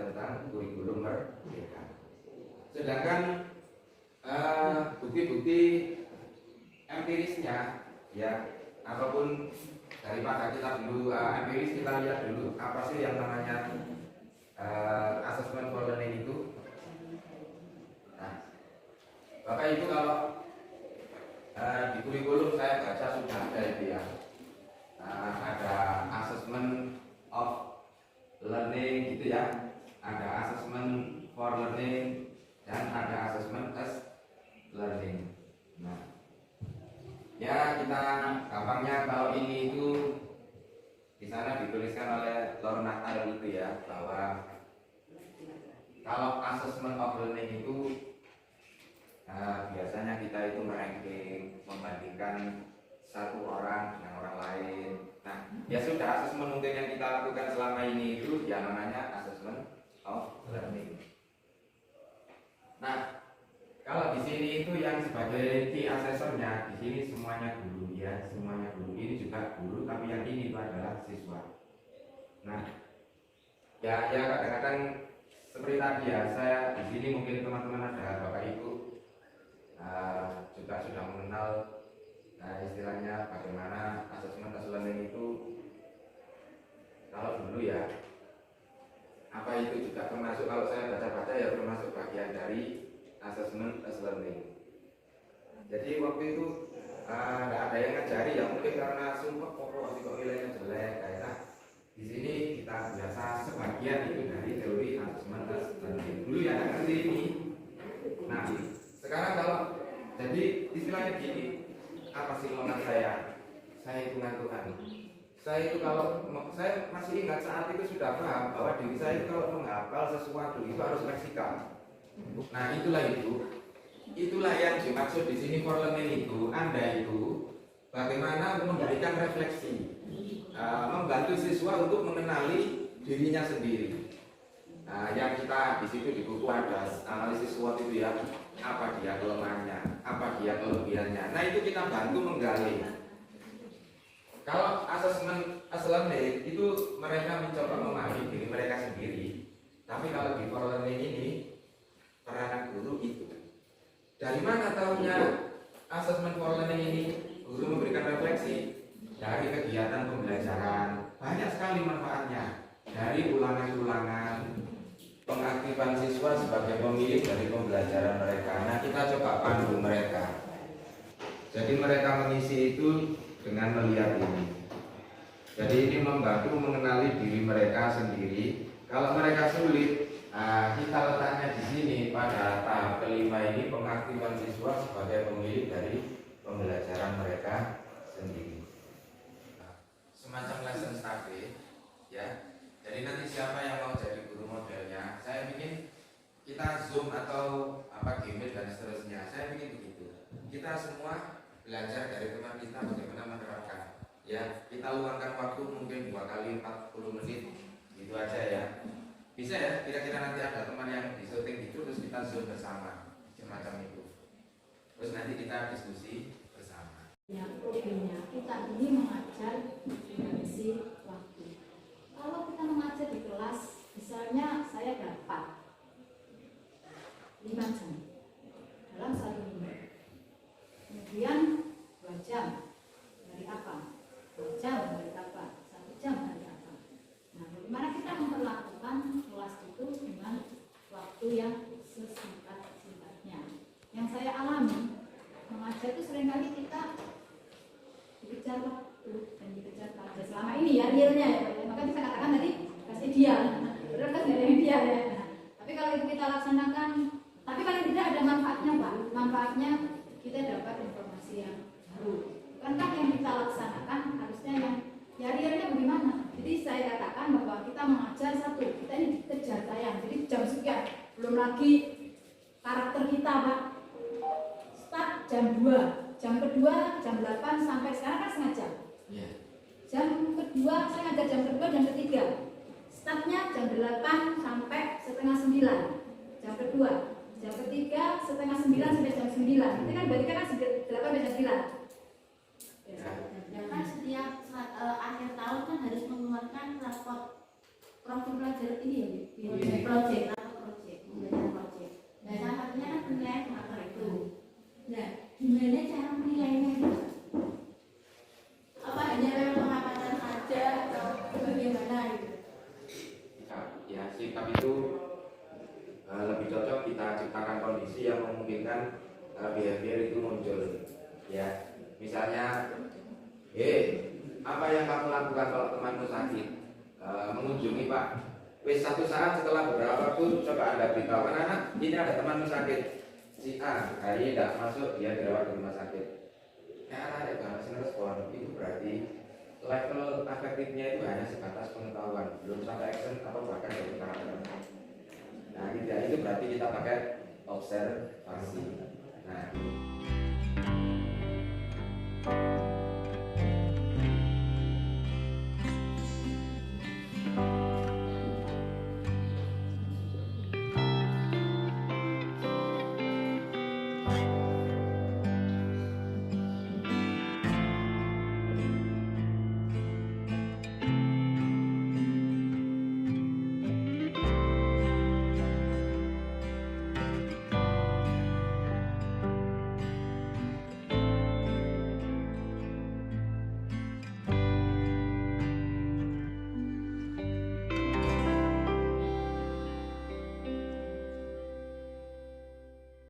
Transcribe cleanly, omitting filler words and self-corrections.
tentang kurikulum merdeka. Sedangkan bukti-bukti empirisnya, ya, ataupun daripada kita dulu empiris, kita lihat dulu apa sih yang namanya assessment for learning itu. Nah, Bapak Ibu kalau di kurikulum saya baca sudah ada itu ya, ada assessment of learning gitu ya, ada assessment for learning dan ada assessment as learning. Nah, ya kita gampangnya kalau ini itu di sana dituliskan oleh Lorna Al itu ya, bahwa kalau assessment of learning itu biasanya kita itu meranking, membandingkan satu orang dengan orang lain. Nah, ya sudah, assessment mungkin yang kita lakukan selama ini itu yang namanya assessment of learning. Nah, kalau di sini itu yang sebagai key assessornya, di sini semuanya guru ya, semuanya guru. Ini juga guru, tapi yang ini itu adalah siswa. Nah, ya kadang-kadang seperti tadi ya, saya di sini mungkin teman-teman ada Bapak Ibu juga sudah mengenal istilahnya bagaimana asesmen learning itu. Kalau dulu ya, apa itu juga termasuk, kalau saya baca-baca ya termasuk bagian dari assessment as learning. Jadi waktu itu nggak ada yang ngajari ya, mungkin karena sumpah pokok kok nilainya jelek kayak. Nah, di sini kita biasa sebagian itu dari teori assessment as learning. Dulu ya nggak ngerti ini. Nah, sekarang kalau jadi istilahnya gini, apa sih logat saya? Saya itu ngantukan. Saya itu kalau saya masih ingat saat itu sudah paham bahwa diri saya itu kalau menghafal sesuatu itu harus leksikal. Nah, itulah yang dimaksud di sini for learning itu. Anda itu bagaimana memberikan refleksi, membantu siswa untuk mengenali dirinya sendiri. Yang kita di situ di buku ada analisis SWOT itu ya, apa dia kelemahannya, apa dia kelebihannya. Nah, itu kita bantu menggali. Kalau assessment as learning itu mereka mencoba memahami diri mereka sendiri. Tapi kalau di for learning ini peranan guru itu. Dari mana tahunya assessment for learning ini? Guru memberikan refleksi dari kegiatan pembelajaran. Banyak sekali manfaatnya. Dari ulangan-ulangan, pengaktifan siswa sebagai pemilik dari pembelajaran mereka. Nah, kita coba pandu mereka. Jadi mereka mengisi itu dengan melihat ini. Jadi ini membantu mengenali diri mereka sendiri. Kalau mereka sulit, kita letaknya di sini pada tahap kelima ini, pengaktifan siswa sebagai pemilik dari pembelajaran mereka sendiri. Semacam lesson study, ya. Jadi nanti siapa yang mau jadi guru modelnya, saya bikin kita zoom atau Gmail dan seterusnya. Saya bikin begitu. Kita semua belajar dari teman kita bagaimana menerapkan. Ya, kita luangkan waktu mungkin 2 kali 40 menit, gitu aja ya. Bisa ya, kira-kira nanti ada teman yang di syuting gitu, terus kita zoom bersama, semacam itu. Terus nanti kita diskusi bersama. Yang hobinya kita ini mengajar mengisi waktu. Kalau kita mengajar di kelas, misalnya saya dapat 5 jam dalam 1 minggu. Kemudian 2 jam dari apa? 2 jam dari apa? 1 jam dari apa? Nah, bagaimana kita memperlakukan kelas itu dengan waktu yang sesingkat-singkatnya? Yang saya alami mengajar itu seringkali kita dikejar waktu dan dikejar target. Selama ini ya realnya ya, maka kita katakan tadi kasih ideal, benar kan dari yang ideal ya. Nah, tapi kalau itu kita laksanakan, tapi paling tidak ada manfaatnya Pak. Manfaatnya kita dapat informasi yang baru. Bukankah yang kita laksanakan harusnya yang ya realnya bagaimana? Jadi saya katakan bahwa kita mengajar satu, kita ini dikejar tayang. Jadi jam sekian, belum lagi karakter kita Pak. Start jam 2, jam kedua jam 8 sampai sekarang kan setengah jam. Yeah. Jam kedua saya ngajar jam kedua dan ketiga. Startnya jam 8 sampai setengah 9. Jam kedua, jam ketiga setengah 9 sampai jam 9. Itu kan berarti kan 8 sampai jam 9. Ya kan setiap akhir tahun kan harus mengeluarkan raport profil pelajaran ini ya, project memberikan project. Nah, salah satunya kan penilaian karakter itu. Nah, gimana cara menilainya? Apa hanya lewat pengamatan saja atau bagaimana gitu? Ya, sikap itu lebih cocok kita ciptakan kondisi yang memungkinkan behavior itu muncul. Ya, misalnya, apa yang kamu lakukan kalau temanmu sakit? Mengunjungi Pak. Wes satu saat setelah beberapa waktu coba Anda beritahu anak-anak, ini ada temanmu sakit. Si A hari ini tidak masuk, dia dirawat di rumah sakit. Ya, anak-anak langsung respon. Itu berarti level efektifnya itu hanya sebatas pengetahuan, belum sampai action atau bahkan dari karakter. Nah, itu berarti kita pakai observasi. Nah,